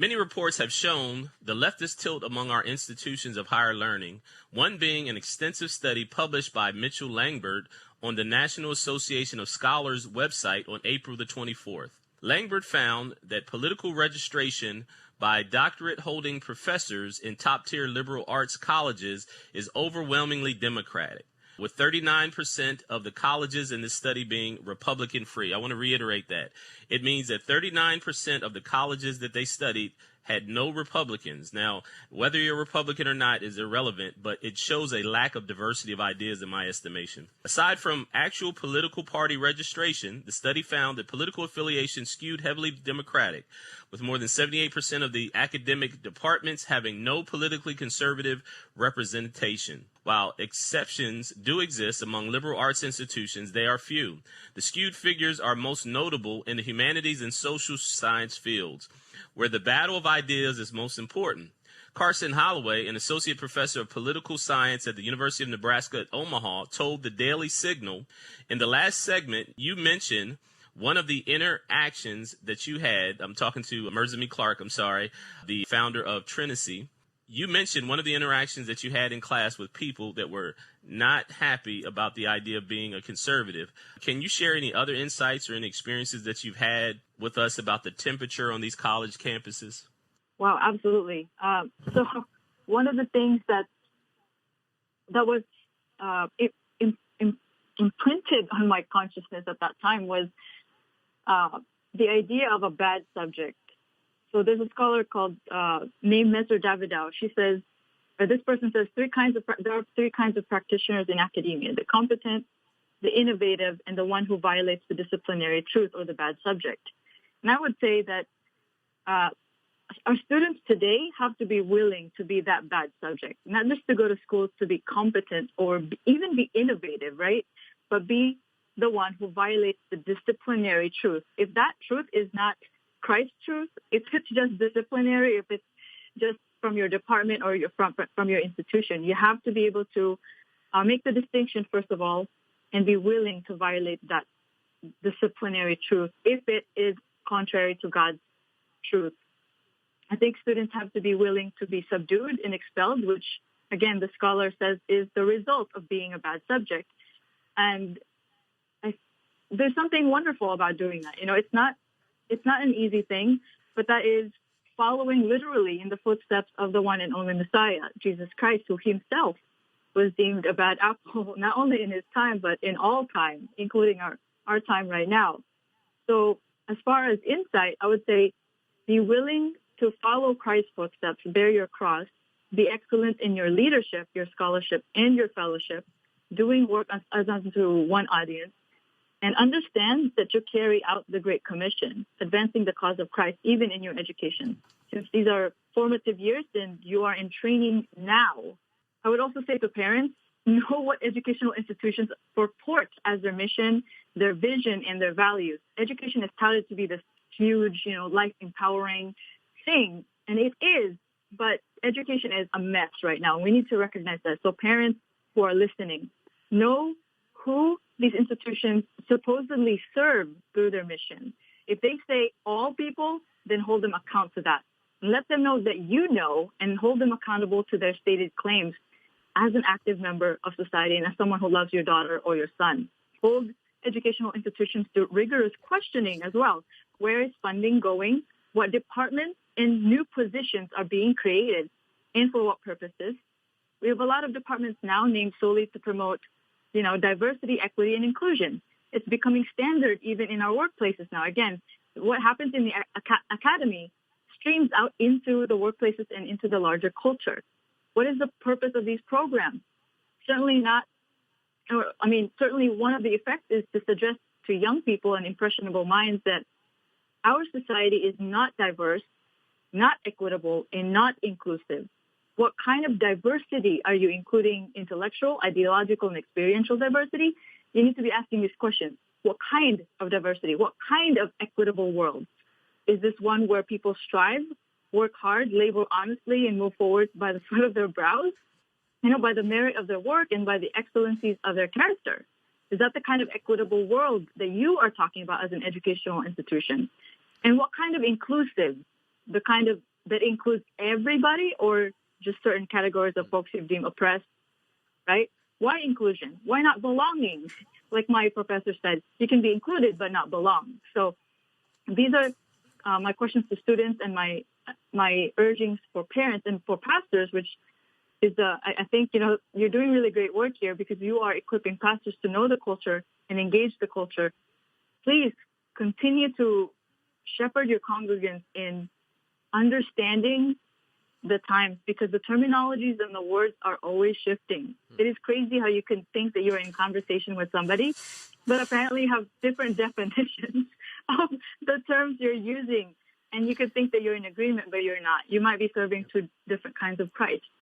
Many reports have shown the leftist tilt among our institutions of higher learning, one being an extensive study published by Mitchell Langbert on the National Association of Scholars website on April the 24th. Langbert found that political registration by doctorate-holding professors in top-tier liberal arts colleges is overwhelmingly Democratic, with 39% of the colleges in this study being Republican-free. I want to reiterate that. It means that 39% of the colleges that they studied had no Republicans. Now, whether you're a Republican or not is irrelevant, but it shows a lack of diversity of ideas in my estimation. Aside from actual political party registration, the study found that political affiliation skewed heavily Democratic, with more than 78% of the academic departments having no politically conservative representation. While exceptions do exist among liberal arts institutions, they are few. The skewed figures are most notable in the humanities and social science fields, where the battle of ideas is most important. Carson Holloway, an associate professor of political science at the University of Nebraska at Omaha, told the Daily Signal, in the last segment, you mentioned one of the interactions that you had. I'm talking to Merzamie Clark, the founder of Trinity. You mentioned one of the interactions that you had in class with people that were not happy about the idea of being a conservative. Can you share any other insights or any experiences that you've had with us about the temperature on these college campuses? Wow, absolutely. So one of the things that was imprinted on my consciousness at that time was the idea of a bad subject. So there's a scholar called named Messer Davidow. This person says there are three kinds of practitioners in academia: the competent, the innovative, and the one who violates the disciplinary truth or the bad subject. And I would say that our students today have to be willing to be that bad subject, not just to go to school to be competent or even be innovative, right? But be the one who violates the disciplinary truth. If that truth is not Christ's truth, if it's just disciplinary, if it's just from your department or from your institution, you have to be able to make the distinction, first of all, and be willing to violate that disciplinary truth if it is contrary to God's truth. I think students have to be willing to be subdued and expelled, which, again, the scholar says is the result of being a bad subject. And there's something wonderful about doing that. It's not an easy thing, but that is following literally in the footsteps of the one and only Messiah, Jesus Christ, who himself was deemed a bad apple, not only in his time, but in all time, including our time right now. So as far as insight, I would say be willing to follow Christ's footsteps, bear your cross, be excellent in your leadership, your scholarship, and your fellowship, doing work as unto one audience, and understand that you carry out the Great Commission, advancing the cause of Christ, even in your education. Since these are formative years, then you are in training now. I would also say to parents, know what educational institutions purport as their mission, their vision, and their values. Education is touted to be this huge, life-empowering thing, and it is, but education is a mess right now. We need to recognize that. So parents who are listening, know who these institutions supposedly serve through their mission. If they say all people, then hold them account to that. And let them know that you know, and hold them accountable to their stated claims as an active member of society and as someone who loves your daughter or your son. Hold educational institutions to rigorous questioning as well. Where is funding going? What departments and new positions are being created, and for what purposes? We have a lot of departments now named solely to promote diversity, equity, and inclusion. It's becoming standard even in our workplaces now. Again, what happens in the academy streams out into the workplaces and into the larger culture. What is the purpose of these programs? Certainly one of the effects is to suggest to young people and impressionable minds that our society is not diverse, not equitable, and not inclusive. What kind of diversity are you including? Intellectual, ideological, and experiential diversity? You need to be asking these questions. What kind of diversity? What kind of equitable world? Is this one where people strive, work hard, labor honestly, and move forward by the sweat of their brows? By the merit of their work and by the excellencies of their character? Is that the kind of equitable world that you are talking about as an educational institution? And what kind of inclusive, the kind of that includes everybody or just certain categories of folks you deem oppressed, right? Why inclusion? Why not belonging? Like my professor said, you can be included but not belong. So these are my questions to students and my urgings for parents and for pastors, which is, I think, you're doing really great work here because you are equipping pastors to know the culture and engage the culture. Please continue to shepherd your congregants in understanding the times, because the terminologies and the words are always shifting. It is crazy how you can think that you're in conversation with somebody, but apparently have different definitions of the terms you're using. And you could think that you're in agreement, but you're not. You might be serving two different kinds of Christ.